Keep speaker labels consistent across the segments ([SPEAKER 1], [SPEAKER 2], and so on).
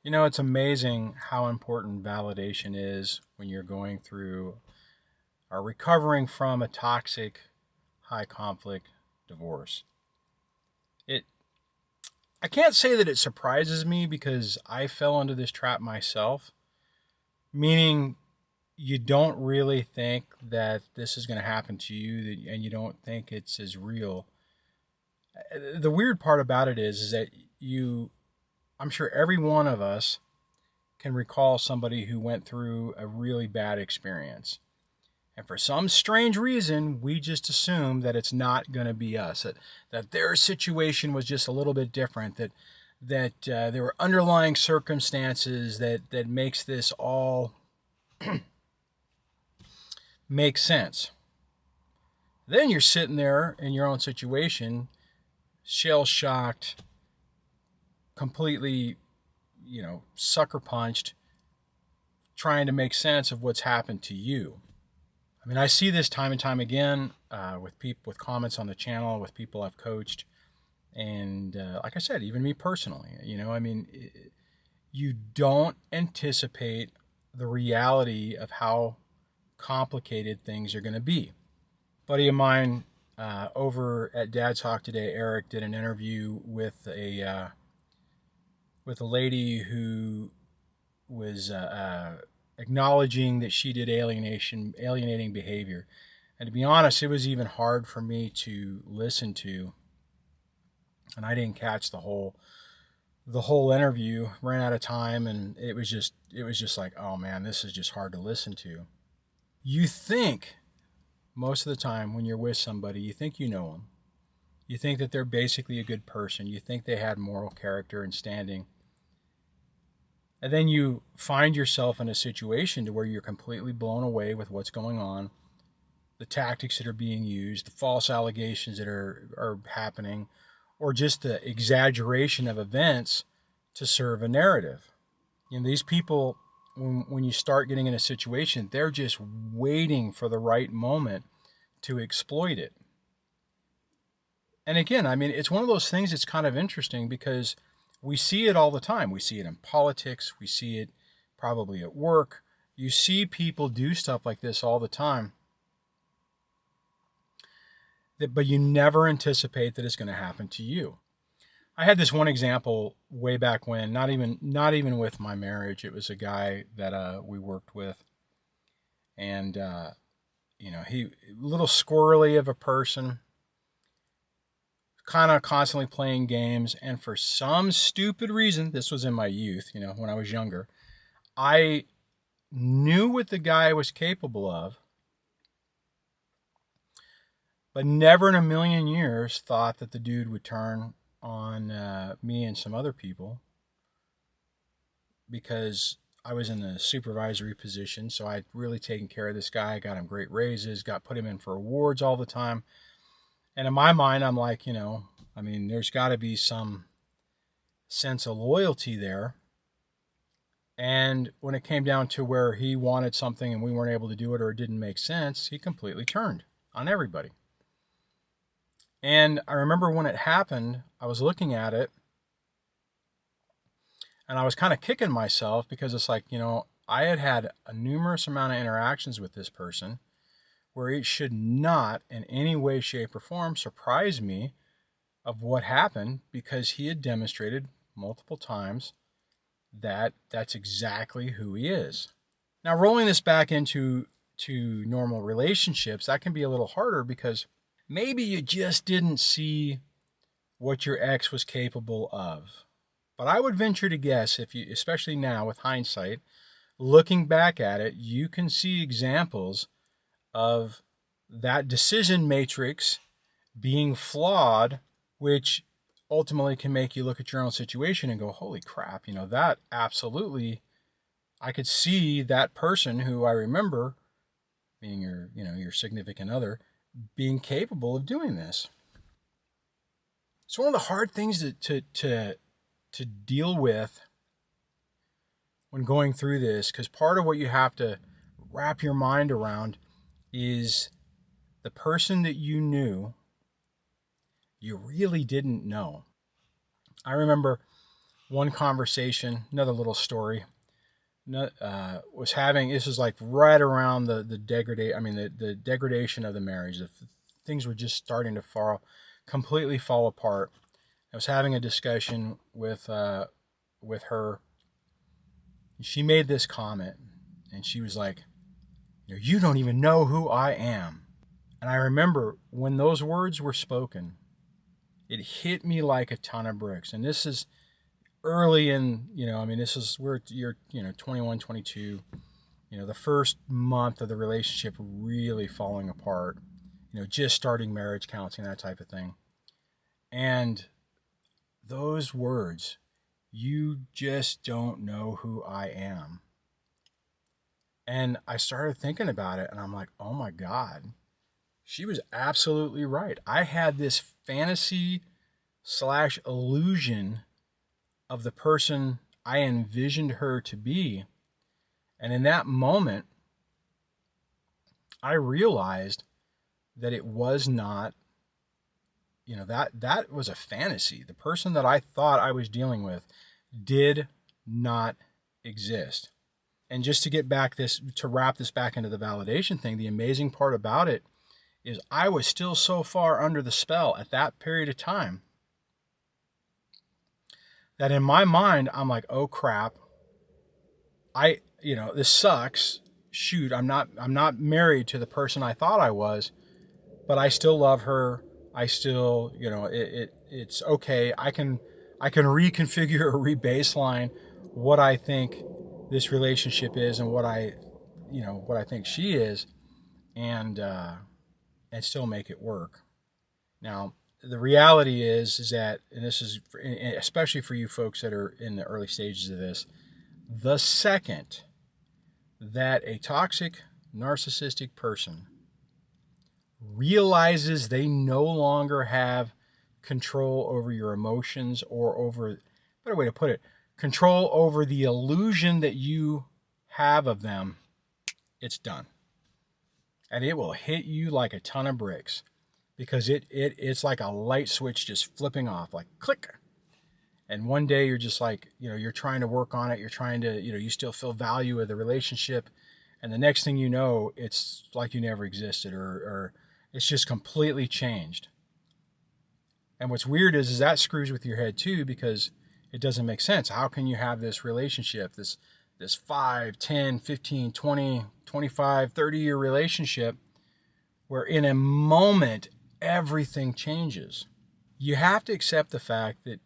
[SPEAKER 1] You know, it's amazing how important validation is when you're going through or recovering from a toxic, high conflict divorce. It I can't say that it surprises me because I fell into this trap myself, meaning you don't really think that this is going to happen to you and you don't think it's as real. The weird part about it is that you I'm sure every one of us can recall somebody who went through a really bad experience. And for some strange reason, we just assume that it's not going to be us, that their situation was just a little bit different, that there were underlying circumstances that makes this all make sense. Then you're sitting there in your own situation, shell shocked, completely, sucker punched, trying to make sense of what's happened to you. I mean, I see this time and time again with people, with comments on the channel, with people I've coached, and like I said, even me personally. You don't anticipate the reality of how complicated things are going to be. A buddy of mine over at Dad Talk today, Eric, did an interview with a lady who was acknowledging that she did alienating behavior. And to be honest, it was even hard for me to listen to, and I didn't catch the whole interview. Ran out of time, and it was just like, oh man, this is just hard to listen to. You think most of the time when you're with somebody, you think you know them. You think that they're basically a good person. You think they had moral character and standing. And then you find yourself in a situation to where you're completely blown away with what's going on, the tactics that are being used, the false allegations that are happening, or just the exaggeration of events to serve a narrative. These people, when you start getting in a situation, they're just waiting for the right moment to exploit it. And again, it's one of those things that's kind of interesting because we see it all the time. We see it in politics. We see it probably at work. You see people do stuff like this all the time. But you never anticipate that it's going to happen to you. I had this one example way back when, not even with my marriage. It was a guy that we worked with, and he, a little squirrely of a person, kind of constantly playing games. And for some stupid reason, this was in my youth, when I was younger, I knew what the guy was capable of, but never in a million years thought that the dude would turn on me and some other people, because I was in a supervisory position. So I'd really taken care of this guy, got him great raises, put him in for awards all the time. And in my mind, I'm like, there's got to be some sense of loyalty there. And when it came down to where he wanted something and we weren't able to do it, or it didn't make sense, he completely turned on everybody. And I remember when it happened, I was looking at it and I was kind of kicking myself, because it's like, I had a numerous amount of interactions with this person where it should not in any way, shape, or form surprise me of what happened, because he had demonstrated multiple times that that's exactly who he is. Now, rolling this back into normal relationships, that can be a little harder, because maybe you just didn't see what your ex was capable of. But I would venture to guess, if you, especially now with hindsight, looking back at it, you can see examples of that decision matrix being flawed, which ultimately can make you look at your own situation and go, holy crap, that absolutely, I could see that person who I remember being your significant other, being capable of doing this. It's one of the hard things to deal with when going through this, because part of what you have to wrap your mind around is the person that you knew, you really didn't know. I remember one conversation, another little story. Was having, this was like right around the degradation of the marriage. Things were just starting to completely fall apart. I was having a discussion with her. She made this comment, and she was like, "You don't even know who I am." And I remember when those words were spoken, it hit me like a ton of bricks. And this is early in, you're 21, 22, the first month of the relationship really falling apart, just starting marriage counseling, that type of thing. And those words, "You just don't know who I am." And I started thinking about it, and I'm like, oh my God, she was absolutely right. I had this fantasy / illusion of the person I envisioned her to be. And in that moment, I realized that it was not, that was a fantasy. The person that I thought I was dealing with did not exist. And just to wrap this back into the validation thing, the amazing part about it is I was still so far under the spell at that period of time that in my mind, I'm like, oh crap, this sucks. Shoot, I'm not married to the person I thought I was, but I still love her. I still, it's okay. I can reconfigure or rebaseline what I think this relationship is and what I think she is, and still make it work. Now, the reality is that, and this is especially for you folks that are in the early stages of this, the second that a toxic, narcissistic person realizes they no longer have control over your emotions, or over, better way to put it, control over the illusion that you have of them, it's done. And it will hit you like a ton of bricks, because it's like a light switch just flipping off, like click. And one day you're just like, you're trying to work on it. You're trying to, you still feel value of the relationship. And the next thing you know, it's like you never existed, or it's just completely changed. And what's weird is that screws with your head too, because it doesn't make sense. How can you have this relationship, this 5, 10, 15, 20, 25, 30-year relationship, where in a moment, everything changes? You have to accept the fact that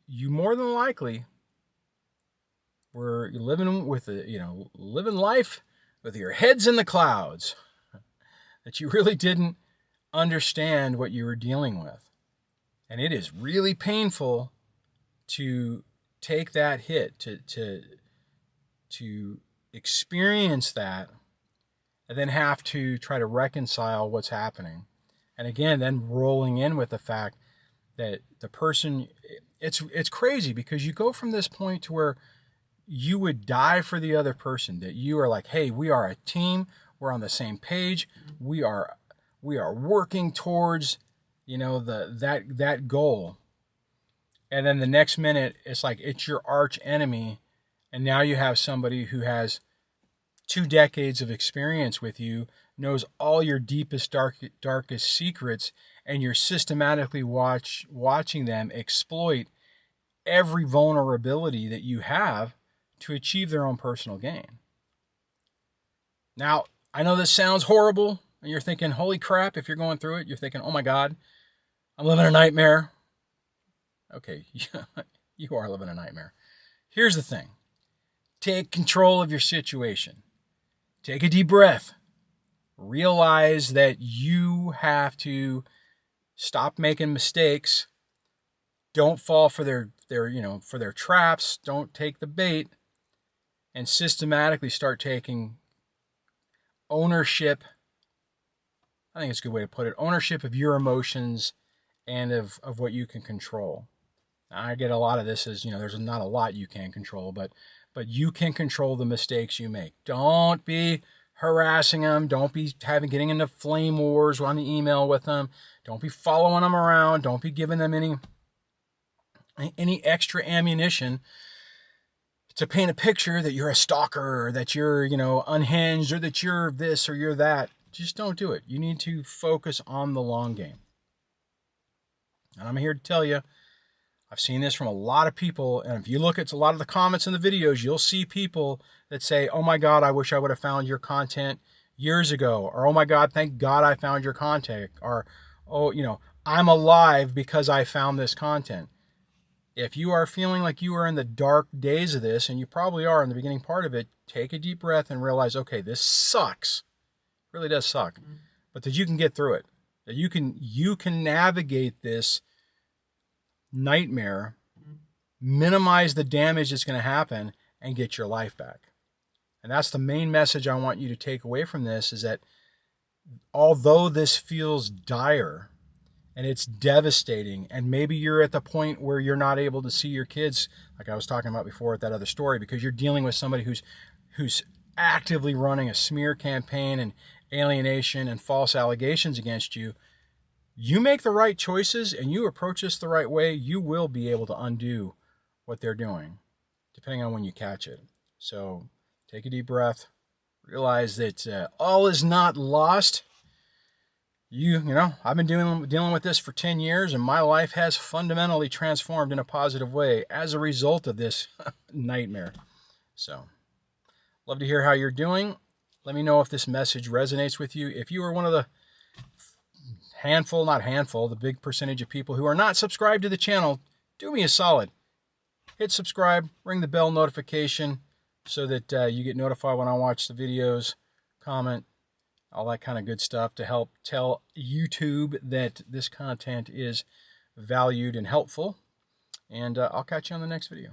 [SPEAKER 1] you more than likely were living living life with your heads in the clouds, that you really didn't understand what you were dealing with. And it is really painful to take that hit, to experience that, and then have to try to reconcile what's happening. And again, then rolling in with the fact that the person, it's crazy, because you go from this point to where you would die for the other person, that you are like, hey, we are a team, we're on the same page, we are working towards, that goal. And then the next minute, it's like it's your arch enemy, and now you have somebody who has 2 decades of experience with you, knows all your deepest, darkest secrets, and you're systematically watching them exploit every vulnerability that you have to achieve their own personal gain. Now, I know this sounds horrible, and you're thinking, holy crap, if you're going through it, you're thinking, oh my God, I'm living a nightmare. Okay, you are living a nightmare. Here's the thing. Take control of your situation. Take a deep breath. Realize that you have to stop making mistakes. Don't fall for their traps. Don't take the bait, and systematically start taking ownership. I think it's a good way to put it. Ownership of your emotions and of what you can control. I get a lot of this as, there's not a lot you can control, but you can control the mistakes you make. Don't be harassing them. Don't be getting into flame wars on the email with them. Don't be following them around. Don't be giving them any any extra ammunition to paint a picture that you're a stalker, or that you're, unhinged, or that you're this or you're that. Just don't do it. You need to focus on the long game. And I'm here to tell you, I've seen this from a lot of people, and if you look at a lot of the comments in the videos, you'll see people that say, oh my God, I wish I would have found your content years ago, or oh my God, thank God I found your content, or oh, I'm alive because I found this content. If you are feeling like you are in the dark days of this, and you probably are in the beginning part of it, take a deep breath and realize, okay, this sucks. It really does suck. Mm-hmm. But that you can get through it. That you can navigate this nightmare, minimize the damage that's going to happen, and get your life back. And that's the main message I want you to take away from this, is that although this feels dire and it's devastating, and maybe you're at the point where you're not able to see your kids, like I was talking about before with that other story, because you're dealing with somebody who's actively running a smear campaign and alienation and false allegations against you, you make the right choices and you approach this the right way, you will be able to undo what they're doing, depending on when you catch it. So take a deep breath, realize that all is not lost. I've been dealing with this for 10 years, and my life has fundamentally transformed in a positive way as a result of this nightmare. So, love to hear how you're doing. Let me know if this message resonates with you. If you are one of the the big percentage of people who are not subscribed to the channel, do me a solid. Hit subscribe, ring the bell notification so that you get notified when I watch the videos, comment, all that kind of good stuff to help tell YouTube that this content is valued and helpful. And I'll catch you on the next video.